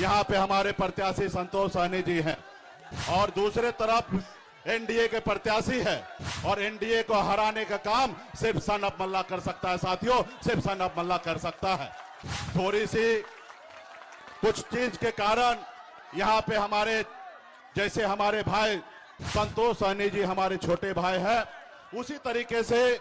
यहाँ पे हमारे प्रत्याशी संतोष सहनी जी हैं और दूसरे तरफ एनडीए के प्रत्याशी है और एनडीए को हराने का काम सिर्फ सन ऑफ मल्ला कर सकता है साथियों, सिर्फ सन ऑफ मल्ला कर सकता है। थोड़ी सी कुछ चीज के कारण यहाँ पे हमारे जैसे हमारे भाई संतोष सहनी जी हमारे छोटे भाई हैं, उसी तरीके से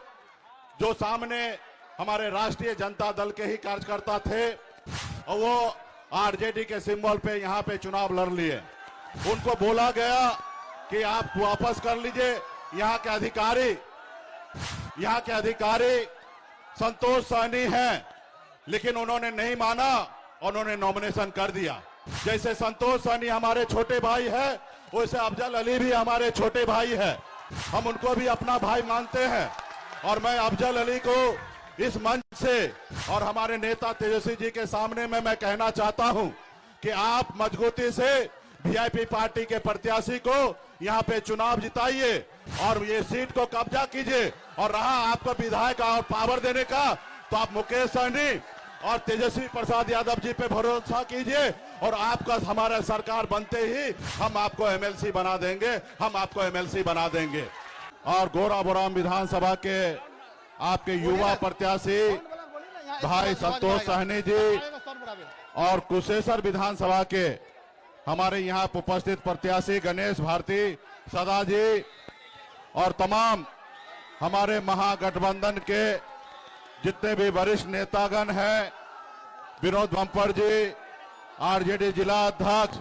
जो सामने हमारे राष्ट्रीय जनता दल के ही कार्यकर्ता थे और वो आरजेडी के सिंबल पे यहाँ पे चुनाव लड़ लिए। उनको बोला गया कि आप वापस कर लीजिए। यहाँ के अधिकारी संतोष सहनी हैं, लेकिन उन्होंने नहीं माना, उन्होंने नॉमिनेशन कर दिया। जैसे संतोष सहनी हमारे छोटे भाई है, वैसे अफजल अली भी हमारे छोटे भाई है, हम उनको भी अपना भाई मानते हैं। और मैं अफजल अली को इस मंच से और हमारे नेता तेजस्वी जी के सामने में मैं कहना चाहता हूं कि आप मजबूती से वीआईपी पार्टी के प्रत्याशी को यहां पे चुनाव जिताइए और ये सीट को कब्जा कीजिए। और रहा आपको विधायक और पावर देने का, तो आप मुकेश सहनी और तेजस्वी प्रसाद यादव जी पे भरोसा कीजिए और आपका हमारा सरकार बनते ही हम आपको एमएलसी बना देंगे, हम आपको एमएलसी बना देंगे। और गोराबोराम विधानसभा के आपके युवा प्रत्याशी भाई संतोष सहनी जी और कुशेश्वर विधानसभा के हमारे यहाँ उपस्थित प्रत्याशी गणेश भारती सदा जी और तमाम हमारे महागठबंधन के जितने भी वरिष्ठ नेतागण हैं, विनोद बम्पर जी, आरजेडी जिला अध्यक्ष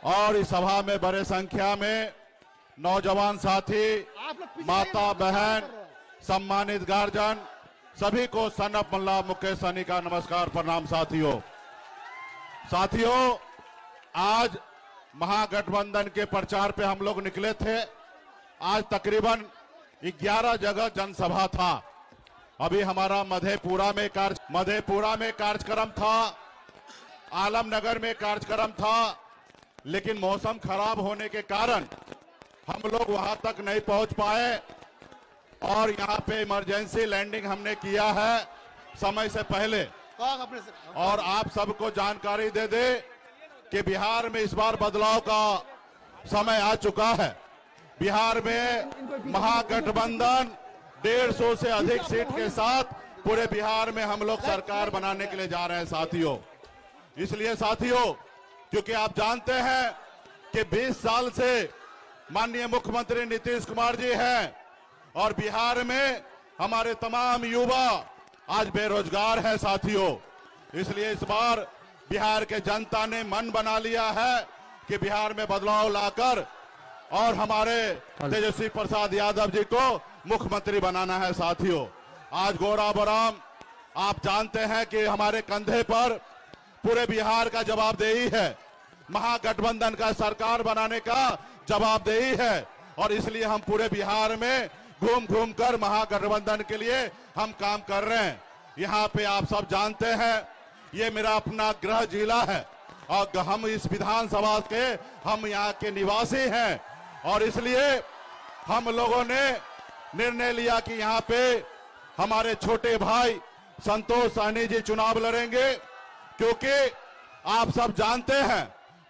और इस सभा में बड़े संख्या में नौजवान साथी, माता बहन, सम्मानित गार्जियन, सभी को सन ऑफ मल्ला मुकेश सहनी का नमस्कार प्रणाम। साथियों आज महागठबंधन के प्रचार पे हम लोग निकले थे। आज तकरीबन 11 जगह जनसभा था। अभी हमारा मधेपुरा में कार्यक्रम था, आलमनगर में कार्यक्रम था, लेकिन मौसम खराब होने के कारण हम लोग वहां तक नहीं पहुंच पाए और यहाँ पे इमरजेंसी लैंडिंग हमने किया है समय से पहले। और आप सबको जानकारी दे दे कि बिहार में इस बार बदलाव का समय आ चुका है। बिहार में महागठबंधन 150 से अधिक सीट के साथ पूरे बिहार में हम लोग सरकार बनाने के लिए जा रहे हैं साथियों। इसलिए साथियों, क्योंकि आप जानते हैं कि 20 साल से माननीय मुख्यमंत्री नीतीश कुमार जी हैं और बिहार में हमारे तमाम युवा आज बेरोजगार हैं साथियों। इसलिए इस बार बिहार के जनता ने मन बना लिया है कि बिहार में बदलाव लाकर और हमारे तेजस्वी प्रसाद यादव जी को मुख्यमंत्री बनाना है साथियों। आज गोराबोराम आप जानते हैं कि हमारे कंधे पर पूरे बिहार का जवाबदेही है, महागठबंधन का सरकार बनाने का जवाबदेही है और इसलिए हम पूरे बिहार में घूम घूम कर महागठबंधन के लिए हम काम कर रहे हैं। यहाँ पे आप सब जानते हैं ये मेरा अपना गृह जिला है और हम इस विधानसभा के हम यहाँ के निवासी हैं और इसलिए हम लोगों ने निर्णय लिया कि यहाँ पे हमारे छोटे भाई संतोष सहनी जी चुनाव लड़ेंगे, क्योंकि आप सब जानते हैं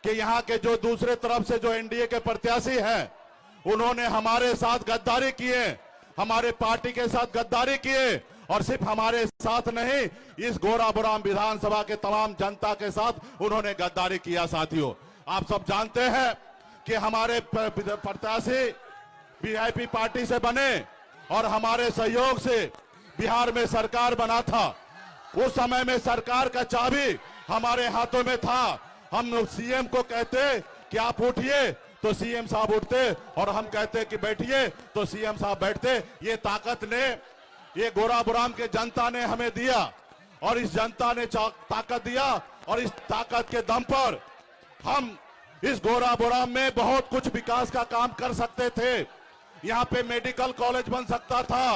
कि यहाँ के जो दूसरे तरफ से जो एनडीए के प्रत्याशी हैं उन्होंने हमारे साथ गद्दारी किए, हमारे पार्टी के साथ गद्दारी किए और सिर्फ हमारे साथ नहीं, इस गोराबोराम विधानसभा के तमाम जनता के साथ उन्होंने गद्दारी किया साथियों। आप सब जानते हैं कि हमारे प्रत्याशी वीआईपी पार्टी से बने और हमारे सहयोग से बिहार में सरकार बना था। उस समय में सरकार का चाबी हमारे हाथों में था। हम सीएम को कहते कि आप उठिए तो सीएम साहब उठते और हम कहते कि बैठिए तो सीएम साहब बैठते। ये ताकत ने, ये गोराबोराम के जनता ने हमें दिया और इस जनता ने ताकत दिया और इस ताकत के दम पर हम इस गोराबोराम में बहुत कुछ विकास का काम कर सकते थे। यहाँ पे मेडिकल कॉलेज बन सकता था,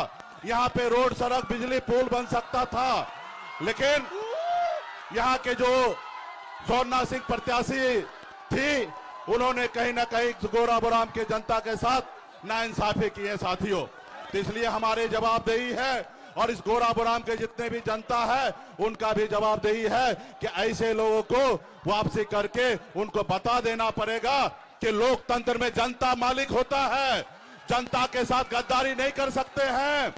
यहाँ पे रोड, सड़क, बिजली, पुल बन सकता था, लेकिन यहाँ के जो सोना सिंह प्रत्याशी थी उन्होंने कहीं ना कहीं गोराबोराम के जनता के साथ नाइंसाफी की है साथियों। तो इसलिए हमारी जवाबदेही है और इस गोराबुराम के जितने भी जनता है उनका भी जवाबदेही है कि ऐसे लोगों को वापसी करके उनको बता देना पड़ेगा कि लोकतंत्र में जनता मालिक होता है, जनता के साथ गद्दारी नहीं कर सकते हैं।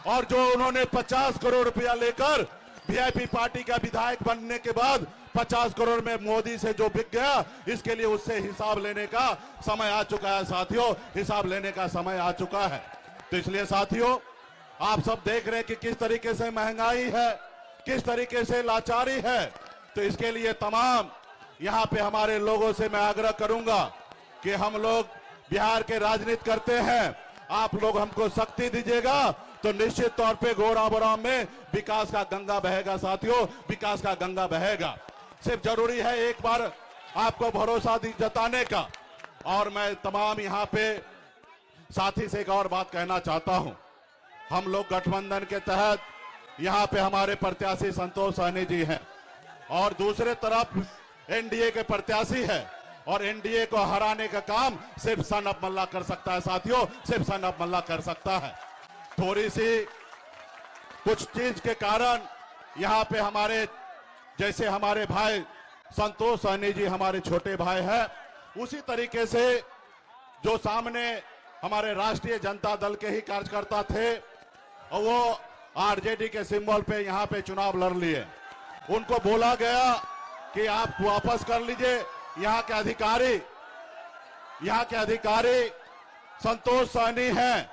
और जो उन्होंने 50 करोड़ रुपया लेकर वीआईपी पार्टी का विधायक बनने के बाद 50 करोड़ में मोदी से जो बिक गया, इसके लिए उससे हिसाब लेने का समय आ चुका है साथियों, हिसाब लेने का समय आ चुका है। तो इसलिए साथियों, आप सब देख रहे हैं कि किस तरीके से महंगाई है, किस तरीके से लाचारी है। तो इसके लिए तमाम यहाँ पे हमारे लोगों से मैं आग्रह करूंगा कि हम लोग बिहार के राजनीति करते हैं, आप लोग हमको शक्ति दीजिएगा तो निश्चित तौर पे गोराबुराम में विकास का गंगा बहेगा साथियों, विकास का गंगा बहेगा। सिर्फ जरूरी है एक बार आपको भरोसा जताने का। और मैं तमाम यहाँ पे साथी से एक और बात कहना चाहता हूँ, हम लोग गठबंधन के तहत यहाँ पे हमारे प्रत्याशी संतोष सहनी जी हैं और दूसरे तरफ एनडीए के प्रत्याशी है, और एनडीए को हराने का काम सिर्फ सन ऑफ मल्ला कर सकता है साथियों, सिर्फ सन ऑफ मल्ला कर सकता है। थोड़ी सी कुछ चीज के कारण यहाँ पे हमारे जैसे हमारे भाई संतोष सहनी जी हमारे छोटे भाई हैं, उसी तरीके से जो सामने हमारे राष्ट्रीय जनता दल के ही कार्यकर्ता थे और वो आरजेडी के सिंबल पे यहाँ पे चुनाव लड़ लिए, उनको बोला गया कि आप वापस कर लीजिए। यहाँ के अधिकारी संतोष सहनी हैं,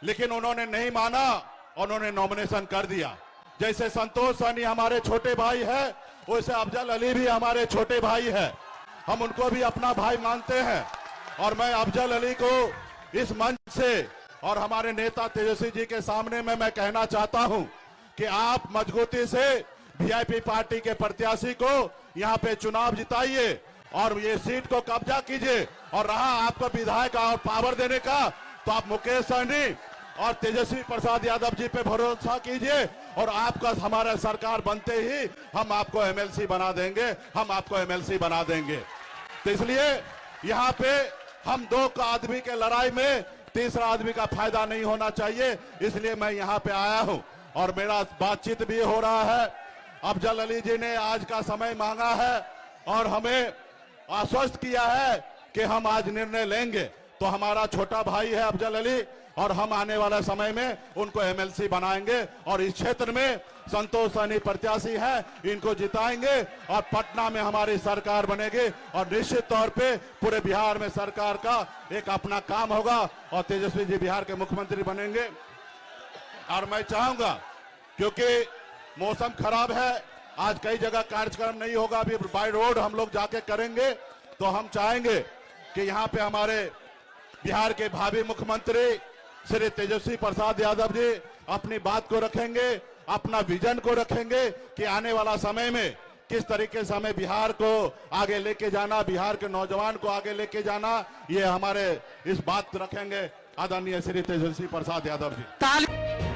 लेकिन उन्होंने नहीं माना, उन्होंने नॉमिनेशन कर दिया। जैसे संतोष सहनी हमारे छोटे भाई है, वैसे अफजल अली भी हमारे छोटे भाई है, हम उनको भी अपना भाई मानते हैं। और मैं अफजल अली को इस मंच से और हमारे नेता तेजस्वी जी के सामने में मैं कहना चाहता हूं कि आप मजबूती से वीआईपी पार्टी के प्रत्याशी को यहाँ पे चुनाव जिताइए और ये सीट को कब्जा कीजिए। और रहा आपको विधायक और पावर देने का, तो आप मुकेश सहनी और तेजस्वी प्रसाद यादव जी पे भरोसा कीजिए और आपका हमारा सरकार बनते ही हम आपको एमएलसी बना देंगे, हम आपको एमएलसी बना देंगे। तो इसलिए यहाँ पे हम दो आदमी के लड़ाई में तीसरा आदमी का फायदा नहीं होना चाहिए, इसलिए मैं यहाँ पे आया हूँ और मेरा बातचीत भी हो रहा है। अफजल अली जी ने आज का समय मांगा है और हमें आश्वस्त किया है कि हम आज निर्णय लेंगे। तो हमारा छोटा भाई है अफजल अली और हम आने वाला समय में उनको एमएलसी बनाएंगे और इस क्षेत्र में संतोष सहनी प्रत्याशी हैं, इनको जिताएंगे और पटना में हमारी सरकार बनेगी और निश्चित तौर पे पूरे बिहार में सरकार का एक अपना काम होगा और तेजस्वी जी बिहार के मुख्यमंत्री बनेंगे। और मैं चाहूंगा, क्योंकि मौसम खराब है, आज कई जगह कार्यक्रम नहीं होगा, अभी बाय रोड हम लोग जाके करेंगे, तो हम चाहेंगे कि यहाँ पे हमारे बिहार के भावी मुख्यमंत्री श्री तेजस्वी प्रसाद यादव जी अपनी बात को रखेंगे, अपना विजन को रखेंगे कि आने वाला समय में किस तरीके से हमें बिहार को आगे लेके जाना, बिहार के नौजवान को आगे लेके जाना, ये हमारे इस बात रखेंगे आदरणीय श्री तेजस्वी प्रसाद यादव जी।